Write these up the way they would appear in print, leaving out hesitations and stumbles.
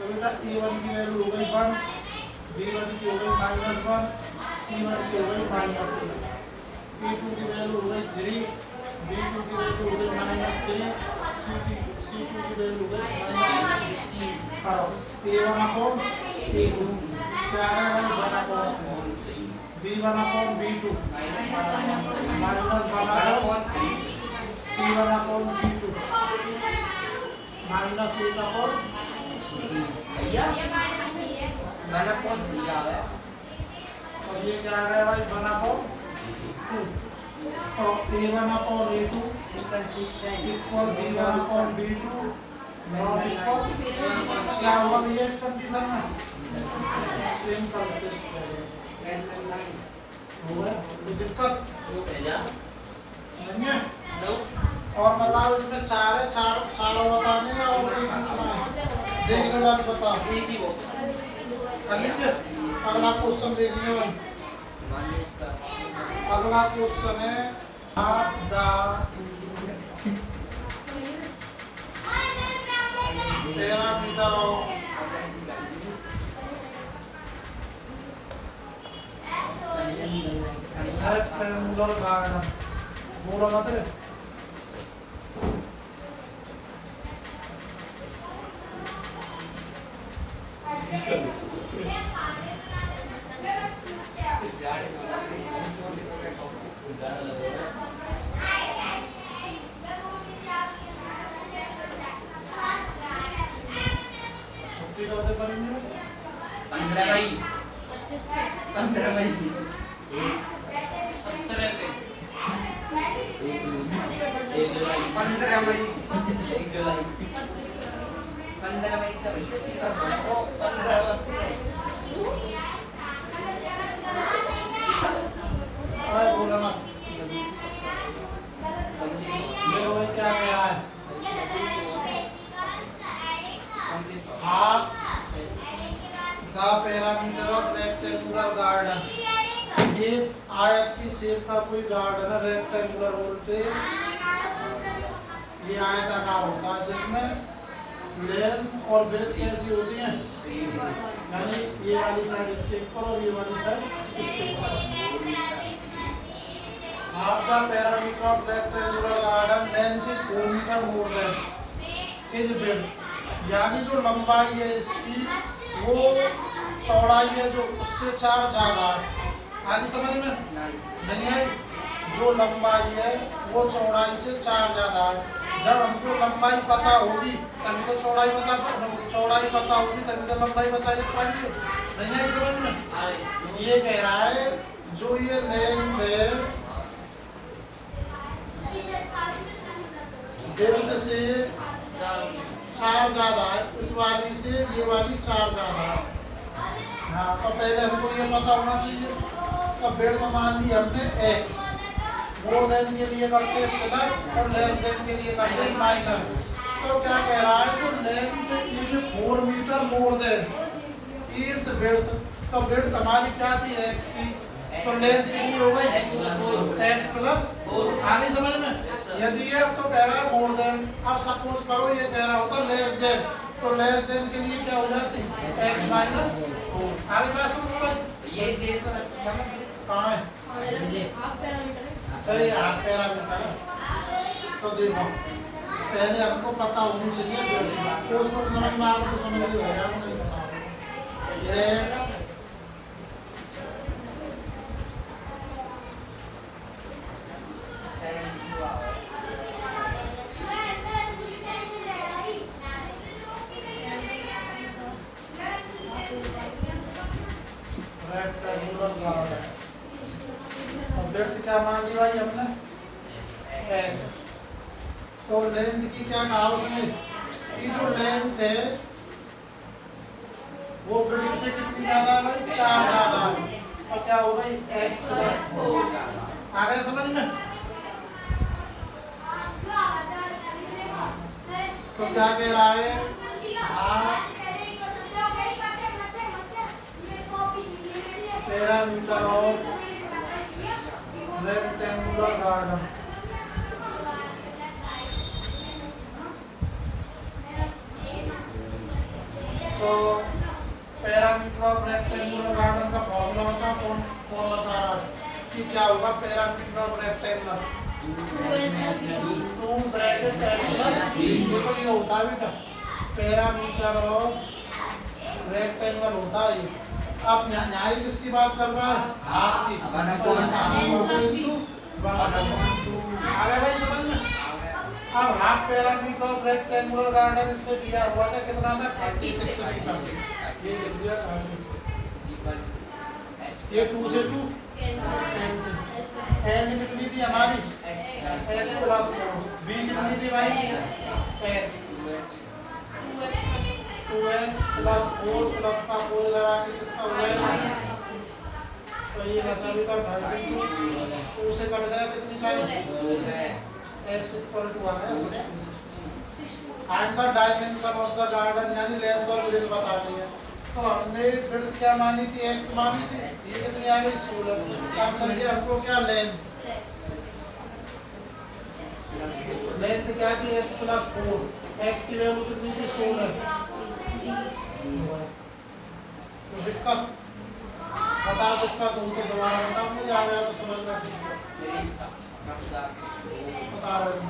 तो बेटा A1 की वैल्यू हो गई 1, B1 की हो गई -1, C1 की हो गई -1, A2 की वैल्यू हो गई 3, B2 की वैल्यू हो गई -3, C2 की वैल्यू हो गई -16। A1 अपॉन A2 क्या है 1 upon B1 upon B2 -1 upon C1 upon C2 -8 upon भैया 1 अपॉन 3 आ गया और ये क्या आ गया भाई 1 अपॉन 2। तो A1 upon A2 equal B1 upon B2 not equal क्या होगा भैया इस कंडीशन में सिंपल सिस्टम होगा कोई दिक्कत नहीं है। और बताओ इसमें 4 है, चारों बताने हैं और एक पूछना है। देखने वाली बताओ कर लेंगे। अगला क्वेश्चन देखिए भाई, अगला क्वेश्चन है आप the parameter of rectangular garden. बोला मत रे छुट्टी करते करेंगे 15 मई 15 मई 15 मई 15 मई का भैया सीधा वो 15 अगस्त अरे बोला मत देखो भाई क्या कह रहा है आप the parameter of rectangular garden. ये आयत की शेप का कोई गार्डन है रेक्टेंगुलर बोलते ये आयताकार होता है जिसमें लेंथ और ब्रेड्थ कैसी होती है यानी ये वाली साइड इसके ऊपर और ये वाली साइड इसके ऊपर। आपका perimeter of rectangular garden length is 4 metre more than is breadth यानी जो लंबाई है इसकी वो चौड़ाई है जो उससे 4 ज्यादा है। आगे समझ में नहीं आई? जो लंबाई है वो चौड़ाई से 4 ज्यादा है। जब हमको लंबाई पता होगी तभी तो चौड़ाई पता होगी तभी तो लंबाई बता पाएंगे। नहीं आई समझ में? ये कह रहा है जो ये लेंथ है डेप्थ से 4 ज्यादा है, इस वाली से ये वाली 4 ज्यादा है। हाँ तो पहले हमको ये पता होना चाहिए। तो ब्रेड्थ मान ली हमने x, मोर देन के लिए करते प्लस और लेस देन के लिए करते माइनस। तो क्या कह रहा है तो length is 4 metre more than it's breadth. तो ब्रेड्थ हमारी क्या थी x की, तो लेंथ कितनी हो गई x प्लस 4। आगे समझ में? यदि ये तो कह रहा है मोर देन, अब सपोज करो ये कह रहा होता लेस देन, तो लेस देन के लिए क्या हो जाती x माइनस 4। आगे बात समझ में? ये दे तो कहाँ है? अरे हाफ पैरामीटर है। तो देखो पहले हमको पता होनी चाहिए क्वेश्चन समझ में आए तो समझ लो यार नहीं पता ब्रेड्थ क्या मान ली भाई हमने x। तो लेंथ की क्या कहा उसने कि जो लेंथ है वो ब्रेड्थ से कितनी ज्यादा है भाई 4 ज्यादा है। तो क्या हो गई x प्लस 4। आ गया समझ में? तो क्या कह रहा है पैरामीटर ऑफ रेक्टेंगुलर गार्डन। तो पैरामीटर ऑफ रेक्टेंगुलर गार्डन का फॉर्मूला बता, कौन कौन बता रहा है कि क्या होगा parameter of rectangular? 2 bracket l plus देखो ये होता है बेटा पैरामीटर ऑफ रेक्टेंगल होता है ये। अब यहाँ किसकी बात कर रहा है? हाफ की। तो इसका आ गया भाई समझ में? अब half parameter of rectangular garden इसमें दिया हुआ था कितना था? 36 मीटर। ये लिख दिया 36। ये 2 से 2 कैंसिल। n कितनी थी हमारी? x plus 4। b कितनी थी भाई? x 2x प्लस 4 प्लस का 4 इधर आके किसका हो जाएगा? तो ये बचा बेटा 32। 2 से कट गया कितनी टाइम? x इक्वल टू आ गया 60। Find the dimension of the garden यानी लेंथ और विड्थ बतानी है। तो हमने विड्थ क्या मानी थी? x मानी थी। ये कितनी आ गई? 16। अब चलिए हमको क्या लेंथ क्या थी? x plus 4। x की वैल्यू कितनी थी? 16। तो दिक्कत बता, दिक्कत हो तो दोबारा बताओ, मुझे आ गया तो समझ में बता रहे हैं।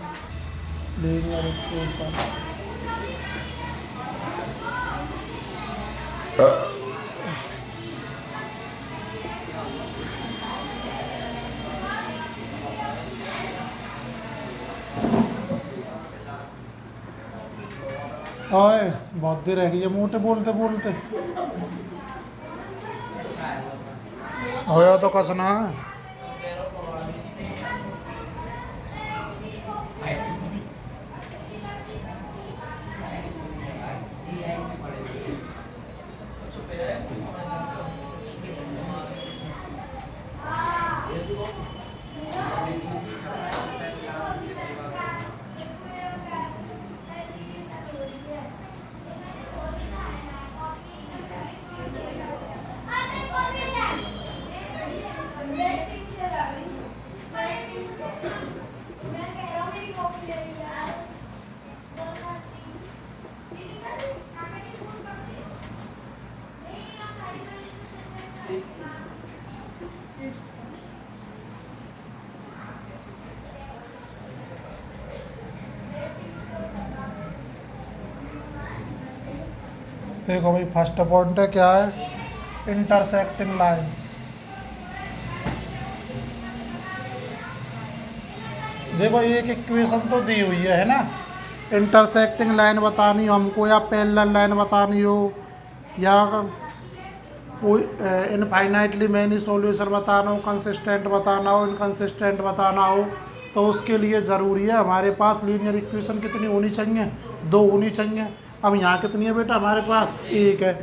ओए बहुत देर रह गई है मोटे बोलते बोलते। होया तो कसना है। देखो भाई फर्स्ट पॉइंट है क्या है? Intersecting lines. देखो एक इक्वेशन तो दी हुई है ना, इंटरसेक्टिंग लाइन बतानी हो हमको या पैरेलल लाइन बतानी हो या कोई इनफाइनाइटली मैनी सॉल्यूशन बताना हो, कंसिस्टेंट बताना हो, इनकंसिस्टेंट बताना हो, तो उसके लिए ज़रूरी है हमारे पास लीनियर इक्वेशन कितनी होनी चाहिए? 2 होनी चाहिए। अब यहाँ कितनी है बेटा हमारे पास? 1 है।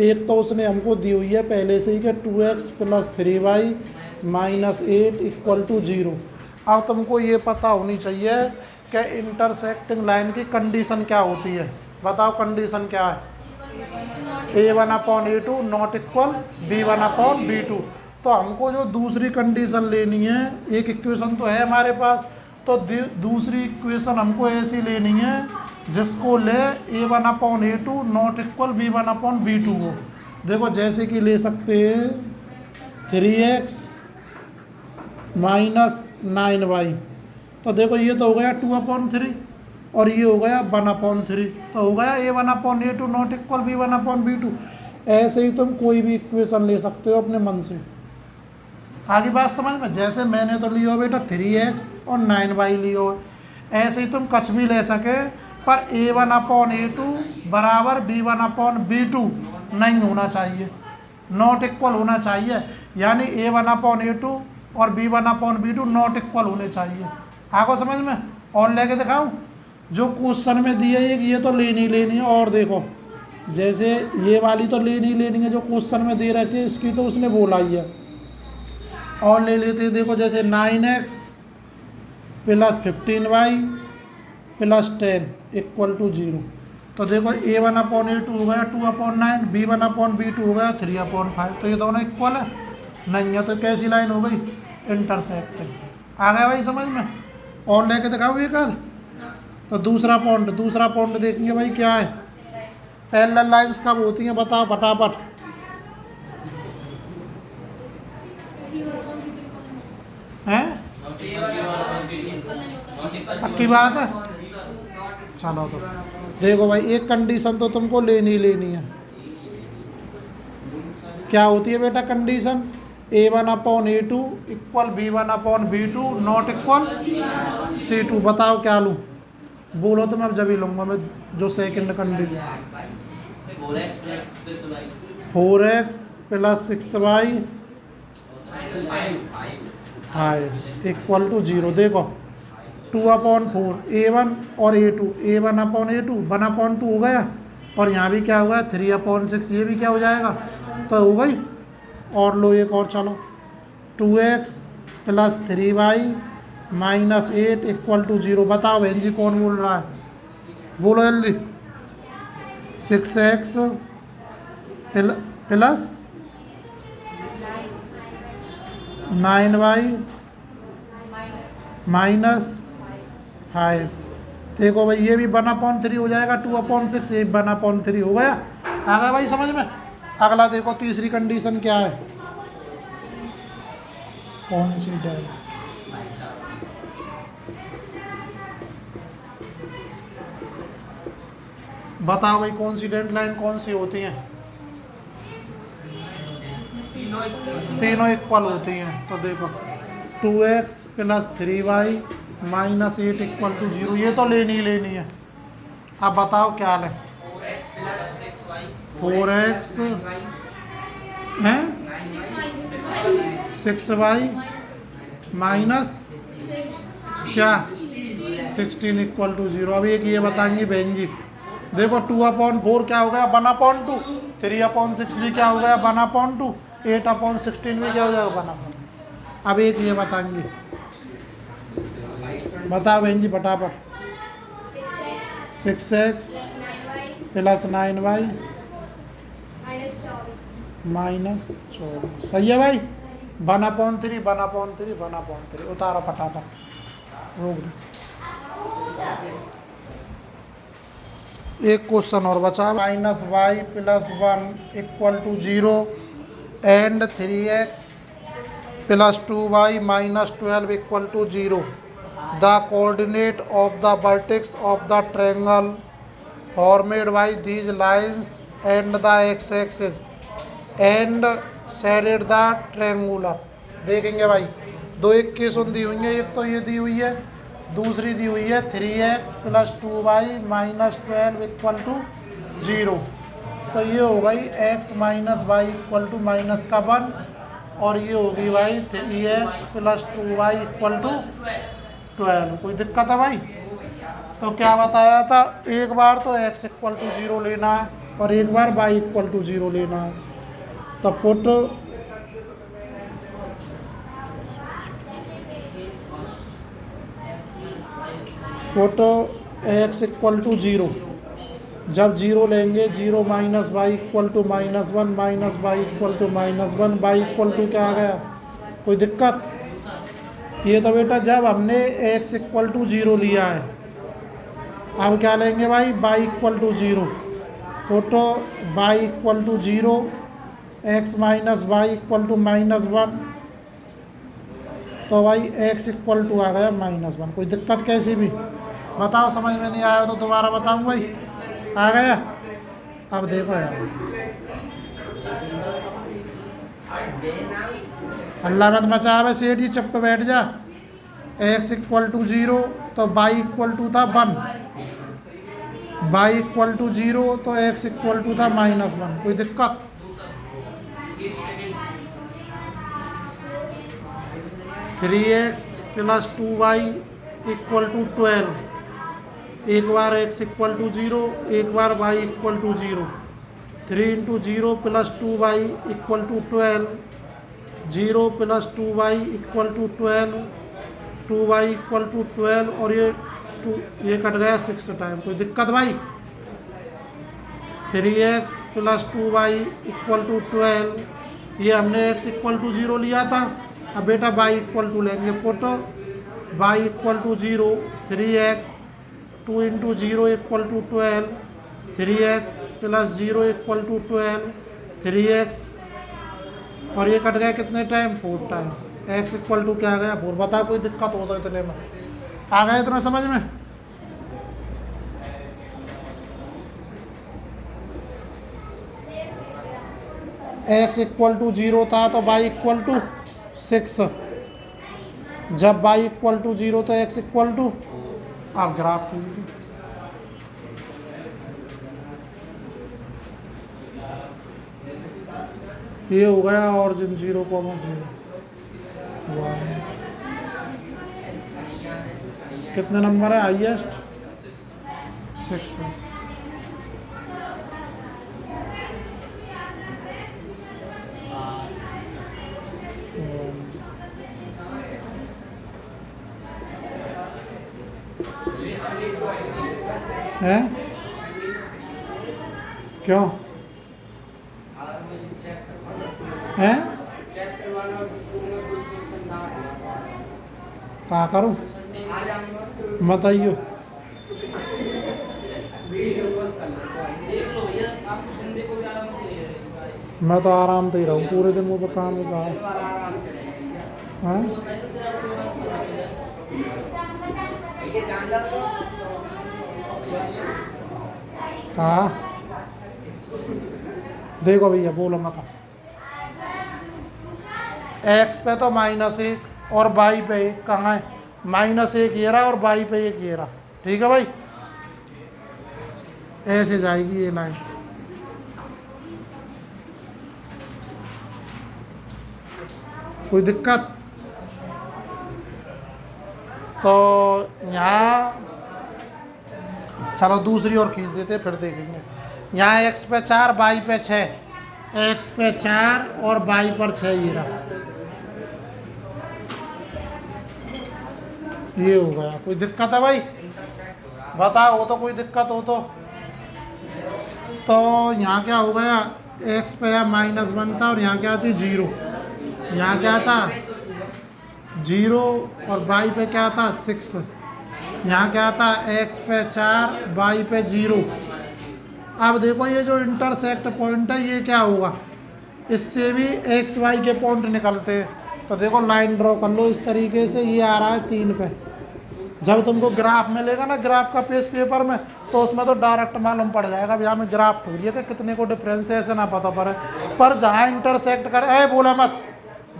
एक तो उसने हमको दी हुई है पहले से ही कि 2x plus 3y minus 8 equal to 0। अब तुमको ये पता होनी चाहिए कि इंटरसेक्टिंग लाइन की कंडीशन क्या होती है। बताओ कंडीशन क्या है? a1/a2 not equal b1/b2। तो हमको जो दूसरी कंडीशन लेनी है, एक इक्वेशन तो है हमारे पास, तो दूसरी इक्वेशन हमको ऐसी लेनी है जिसको ले a1/a2 नॉट इक्वल b1/b2 हो। देखो जैसे कि ले सकते हैं 3x माइनस 9y। तो देखो ये तो हो गया 2/3 और ये हो गया 1/3। तो हो गया a1/a2 नॉट इक्वल b1/b2। ऐसे ही तुम कोई भी इक्वेशन ले सकते हो अपने मन से। आगे बात समझ में? जैसे मैंने तो लियो बेटा 3x और 9y लियो, ऐसे ही तुम कुछ भी ले सके, पर a1/a2 बराबर b1/b2 नहीं होना चाहिए, नॉट इक्वल होना चाहिए। यानी a1/a2 और b1/b2 नॉट इक्वल होने चाहिए। आगे समझ में? और लेके दिखाऊं? जो क्वेश्चन में दिए ये तो लेनी है। और देखो जैसे ये वाली तो लेनी है जो क्वेश्चन में दे रखी है, इसकी तो उसने बोला ही है। और ले लेते हैं, देखो जैसे 9x plus 15y plus 10 equal to 0। तो देखो a1/a2 हो गया 2/9, b1/b2 हो गया 3/5। तो ये दोनों इक्वल है नहीं है, तो कैसी लाइन हो गई? इंटरसेक्टिंग। आ गया भाई समझ में? और लेके दिखाओ एक आध। तो दूसरा पॉइंट देखेंगे भाई क्या है? पैरेलल लाइंस कब होती हैं बताओ फटाफट। हैं? पक्की बात है। चलो तो देखो भाई, एक कंडीशन तो तुमको लेनी है। क्या होती है बेटा condition? A1/A2 equal B1/B2 not equal C2। बताओ क्या लूँ? बोलो तो मैं अब जब ही लूँगा मैं जो second condition. 4x plus 6y equal to 0। देखो 2/4 A1 और A2, A1/A2 1/2 हो गया, और यहाँ भी क्या होगा 3/6, ये भी क्या हो जाएगा तो हो गई। और लो एक और, चलो 2x plus 3y minus 8 equal to 0। बताओ बहन जी कौन बोल रहा है? बोलो जल्दी। 6x plus 9y minus 5। देखो भाई ये भी 1/3 हो जाएगा, 2/6 ये 1/3 हो गया। आ गया भाई समझ में? अगला देखो तीसरी कंडीशन क्या है, कौन सी डेल? बताओ भाई कौन सी डेड लाइन कौन सी होती हैं? तीनों इक्वल होती हैं। तो देखो 2x plus 3y minus 8 equal to 0, ये तो लेनी है। अब बताओ क्या लें? 4x हैं 6y माइनस क्या 16 इक्वल टू 0। अब एक ये बताएंगे बहन जी, देखो 2/4 क्या हो गया 1/2, 3/6 भी क्या हो गया 1/2, 8/16 भी क्या हो जाएगा 1/2। अब एक ये बताएंगे, बताओ बहन जी फटाफट। 6x प्लस 9y माइनस 24, सही है भाई। 1/3 उतारो फटाफट, रोक दो। एक क्वेश्चन और बचा, minus y plus 1 equal to 0 and 3x plus 2y minus 12 equal to 0। The coordinate of the vertex of the triangle formed by these lines and the x axis and shaded the triangular. देखेंगे भाई दो एक case दी हुई है, एक तो ये दी हुई है, दूसरी दी हुई है 3x plus 2y minus 12 equal to 0। तो ये हो गई x minus y equal to minus का 1, और ये होगी भाई 3x plus 2y equal to 12। कोई दिक्कत है भाई? तो क्या बताया था, एक बार तो x इक्वल टू 0 लेना है और एक बार y इक्वल टू 0 लेना है। तो पुट x इक्वल टू 0, जब 0 लेंगे 0 minus y equal to minus 1 minus y equal to minus 1, y equal to क्या आ गया? कोई दिक्कत? ये तो बेटा जब हमने x इक्वल टू 0 लिया है, अब क्या लेंगे भाई वाई इक्वल टू 0। फोटो वाई equal to 0, x minus y equal to minus 1, तो भाई x इक्वल टू आ गया -1। कोई दिक्कत कैसी भी? बताओ, समझ में नहीं आया तो दोबारा बताऊं भाई। आ गया? अब देखो यार, अल्लाह मत मचा है सेठ जी, चुप पे बैठ जा। x इक्वल टू 0 तो y इक्वल टू था 1, y इक्वल टू 0 तो x इक्वल टू था -1। कोई दिक्कत? Three x plus 2y equal to 12, एक बार x इक्वल टू 0, एक बार y equal to 0। 3 into 0 plus 2y equal to 12, 0 plus 2y equal to 12, 2y equal to 12, और ये कट गया 6 टाइम। कोई दिक्कत भाई? 3x plus 2y equal to 12, ये हमने x इक्वल टू 0 लिया था। अब बेटा y इक्वल टू लेंगे, put y equal to 0, 3x 2 into 0 equal to 12, 3x plus 0 equal to 12, 3x और ये कट गया कितने time, 4 time, x equal to क्या आ गया 4। बताओ कोई दिक्कत हो तो इतने में आ गया इतना समझ में। x इक्वल टू 0 था तो y इक्वल टू 6, जब y इक्वल टू 0 तो x इक्वल टू, आप ग्राफ कीजिए। ये हो गया ऑरिजिन 0, 0 कितने नंबर है हाईएस्ट, 6 है। क्यों है, क्या करूं मत आइयो। मैं तो आराम से ही रहूँ पूरे दिन, मुझे काम ही कहा है। कहा देखो भैया बोलो मत, x पे तो -1 और y पे 1, कहाँ है -1 ये रहा और y पे 1 ये रहा, ठीक है भाई। ऐसे जाएगी ये लाइन, कोई दिक्कत। तो यहाँ चलो दूसरी और खींच देते फिर देखेंगे। यहाँ x पे 4 y पे 6, x पे 4 और y पर 6 ये रहा, ये हो गया। कोई दिक्कत है भाई बताओ, हो तो कोई दिक्कत हो तो यहाँ क्या हो गया, x पे -1 था और यहाँ क्या थी 0, यहाँ क्या था 0 और y पे क्या था 6, यहाँ क्या था x पे 4 y पे 0। अब देखो ये जो इंटरसेक्ट पॉइंट है ये क्या होगा, इससे भी x y के पॉइंट निकलते हैं। तो देखो लाइन ड्रॉ कर लो इस तरीके से, ये आ रहा है 3 पे। जब तुमको ग्राफ मिलेगा ना, ग्राफ का पेज पेपर में, तो उसमें तो डायरेक्ट मालूम पड़ जाएगा भैया हमें ग्राफ थोड़ी है कि कितने को डिफरेंस है, ऐसे ना पता पड़े। पर जहाँ इंटरसेक्ट करे, बोला मत,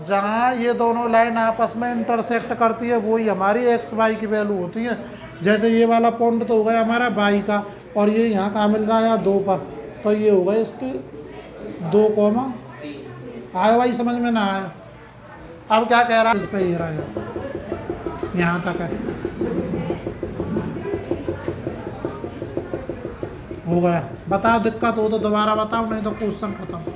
जहाँ ये दोनों लाइन आपस में इंटरसेक्ट करती है वही हमारी x y की वैल्यू होती है। जैसे ये वाला पॉइंट तो हो गया हमारा y का, और ये यहाँ कहाँ मिल रहा है 2 पर, तो ये होगा इसके 2, आया भाई समझ में ना आया। अब क्या कह रहा है, इस पे ये रहा है यहाँ तक है, हो गया। बताओ दिक्कत हो तो दोबारा बताओ, नहीं तो क्वेश्चन खत्म।